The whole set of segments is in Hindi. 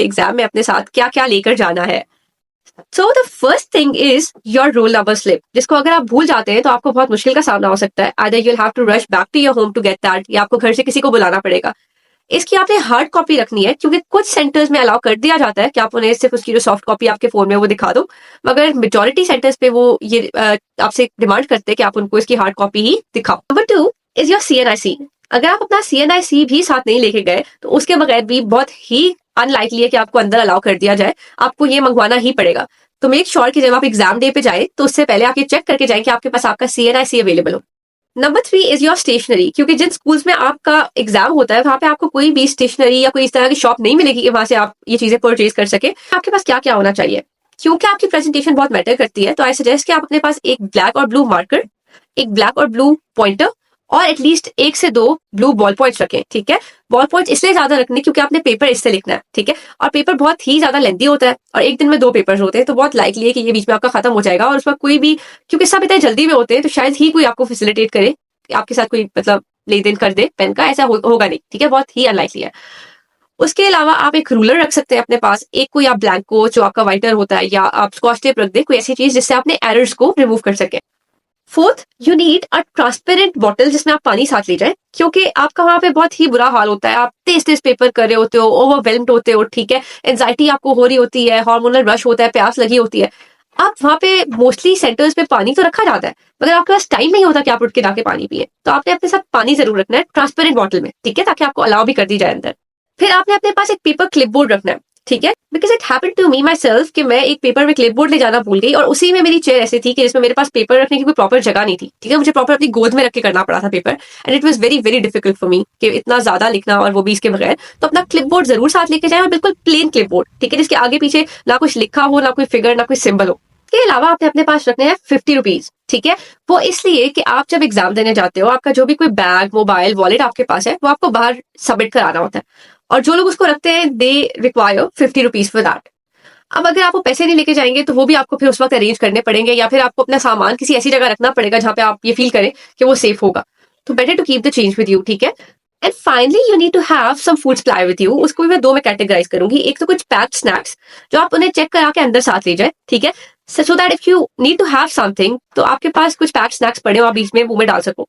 एग्जाम में अपने साथ क्या क्या लेकर जाना है। So the first thing is your roll number slip, जिसको अगर आप भूल जाते हैं तो आपको बहुत मुश्किल का सामना हो सकता है। Either you will have to rush back to your home to get that, या आपको घर से किसी को बुलाना पड़ेगा। इसकी आपने हार्ड कॉपी रखनी है, क्योंकि कुछ सेंटर्स में अलाउ कर दिया जाता है कि आप उन्हें सिर्फ उसकी जो सॉफ्ट कॉपी आपके फोन में वो दिखा दो, मगर मेजोरिटी सेंटर्स पे वो ये आपसे डिमांड करते हैं कि आप उनको इसकी हार्ड कॉपी ही दिखाओ। Number 2 is your CNIC। अगर आप अपना CNIC भी साथ नहीं लेके गए तो उसके बगैर भी बहुत ही अनलाइकली है कि आपको अंदर अलाउ कर दिया जाए, आपको ये मंगवाना ही पड़ेगा। तो मेक श्योर कि जब आप एग्जाम डे पे जाए तो उससे पहले आप ये चेक करके जाए कि आपके पास आपका CNIC अवेलेबल हो। नंबर 3 इज योर स्टेशनरी, क्योंकि जिन स्कूल्स में आपका एग्जाम होता है वहां पे आपको कोई भी स्टेशनरी या कोई इस तरह की शॉप नहीं मिलेगी कि वहां से आप ये चीजें परचेज कर सके। आपके पास क्या क्या होना चाहिए, क्योंकि आपकी प्रेजेंटेशन बहुत मैटर करती है, तो आई सजेस्ट कि आप अपने पास एक ब्लैक और ब्लू मार्कर, एक ब्लैक और ब्लू पॉइंटर और एटलीस्ट 1 से 2 ब्लू बॉल पॉइंट्स रखें। ठीक है, बॉल पॉइंट्स इसलिए ज्यादा रखने क्योंकि आपने पेपर इससे लिखना है। ठीक है, और पेपर बहुत ही ज्यादा लेंथी होता है और एक दिन में 2 पेपर्स होते हैं, तो बहुत लाइकली है कि ये बीच में आपका खत्म हो जाएगा और उसमें कोई भी, क्योंकि सब इतने जल्दी में होते हैं तो शायद ही कोई आपको फैसिलिटेट करे, आपके साथ कोई मतलब लेन देन कर दे पेन का, ऐसा होगा नहीं। ठीक है, बहुत ही अनलाइकली है। उसके अलावा आप एक रूलर रख सकते हैं अपने पास, एक कोई आप ब्लैंको जो आपका वाइटर होता है, या आप स्कॉच टेप रख दे, कोई ऐसी चीज जिससे आपने एरर्स को रिमूव कर सके। Fourth, you need a transparent bottle जिसमें आप पानी साथ ले जाए, क्योंकि आपका वहां पे बहुत ही बुरा हाल होता है, आप तेज तेज पेपर कर रहे होते हो, ओवरवेल्म्ड होते हो। ठीक है, एंजाइटी आपको हो रही होती है, हार्मोनल रश होता है, प्यास लगी होती है। आप वहां पे मोस्टली सेंटर्स पे पानी तो रखा जाता है, मगर आपके पास टाइम नहीं होता कि आप उठ के जाके पानी पिए, तो आपने अपने साथ पानी जरूर रखना है ट्रांसपेरेंट बॉटल में। ठीक है, ताकि आपको अलाउ भी कर दी जाए अंदर। फिर आपने अपने पास एक पेपर क्लिपबोर्ड रखना है। ठीक है, because it happened to me myself कि मैं एक पेपर में क्लिपबोर्ड ले जाना भूल गई और उसी में मेरी चेयर ऐसी थी कि जिसमें मेरे पास पेपर रखने की कोई प्रॉपर जगह नहीं थी। ठीक है, मुझे प्रॉपर अपनी गोद में रख के करना पड़ा था paper, and it was very very difficult for me कि इतना ज्यादा लिखना और वो भी इसके बगैर। तो अपना क्लिपबोर्ड जरूर साथ लेके जाए, और बिल्कुल प्लेन क्लिपबोर्ड। ठीक है, जिसके आगे पीछे ना कुछ लिखा हो, ना कोई फिगर, ना कोई सिंबल हो। इसके अलावा आपने अपने पास रखने हैं 50 रुपीज। ठीक है, वो इसलिए कि आप जब एग्जाम देने जाते हो, आपका जो भी कोई बैग, मोबाइल, वॉलेट आपके पास है, वो आपको बाहर सबमिट कराना होता है, और जो लोग उसको रखते हैं they require 50 rupees for that. अब अगर आप वो पैसे नहीं लेके जाएंगे तो वो भी आपको फिर उस वक्त अरेंज करने पड़ेंगे, या फिर आपको अपना सामान किसी ऐसी जगह रखना पड़ेगा जहां पे आप ये फील करें कि वो सेफ होगा। तो better to keep the change with you. ठीक है, and finally you need to have some food supply with you. उसको भी मैं 2 में कैटेगराइज करूंगी। एक तो कुछ पैक्ड स्नैक्स जो आप उन्हें चेक करा के अंदर साथ ले जाए। ठीक है, so that if you need to have something तो आपके पास कुछ पैक्ड स्नैक्स पड़े हो, आप बीच में मुंह में डाल सको।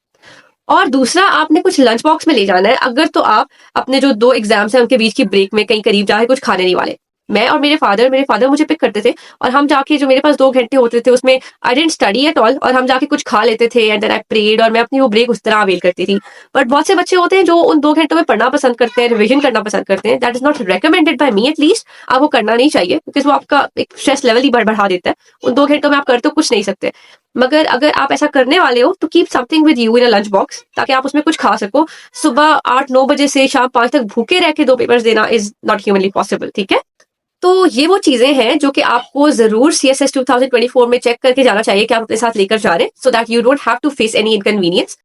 और दूसरा, आपने कुछ लंच बॉक्स में ले जाना है, अगर तो आप अपने जो 2 एग्जाम्स हैं उनके बीच की ब्रेक में कहीं करीब जाके कुछ खाने नहीं वाले। मैं और मेरे फादर मुझे पिक करते थे, और हम जाके, जो मेरे पास 2 घंटे होते थे उसमें I didn't study at all, और हम जाके कुछ खा लेते थे, एंड देन आई प्रेड, और मैं अपनी वो ब्रेक उस तरह अवेल करती थी। बट बहुत से बच्चे होते हैं जो उन 2 घंटों में पढ़ना पसंद करते हैं, रिविजन करना पसंद करते हैं। That is not recommended by me at least. आपको करना नहीं चाहिए, बिकॉज वो आपका एक स्ट्रेस लेवल ही बढ़ा देता है। उन 2 घंटों में आप कर तो कुछ नहीं सकते, मगर अगर आप ऐसा करने वाले हो तो keep something with you in a lunch box, ताकि आप उसमें कुछ खा सको। सुबह 8-9 बजे से शाम 5 तक भूखे रह के 2 पेपर्स देना इज नॉट ह्यूमनली पॉसिबल। ठीक है, तो ये वो चीजें हैं जो कि आपको जरूर CSS 2024 में चेक करके जाना चाहिए कि आप अपने साथ लेकर जा रहे हैं, so that you don't have to face any inconvenience.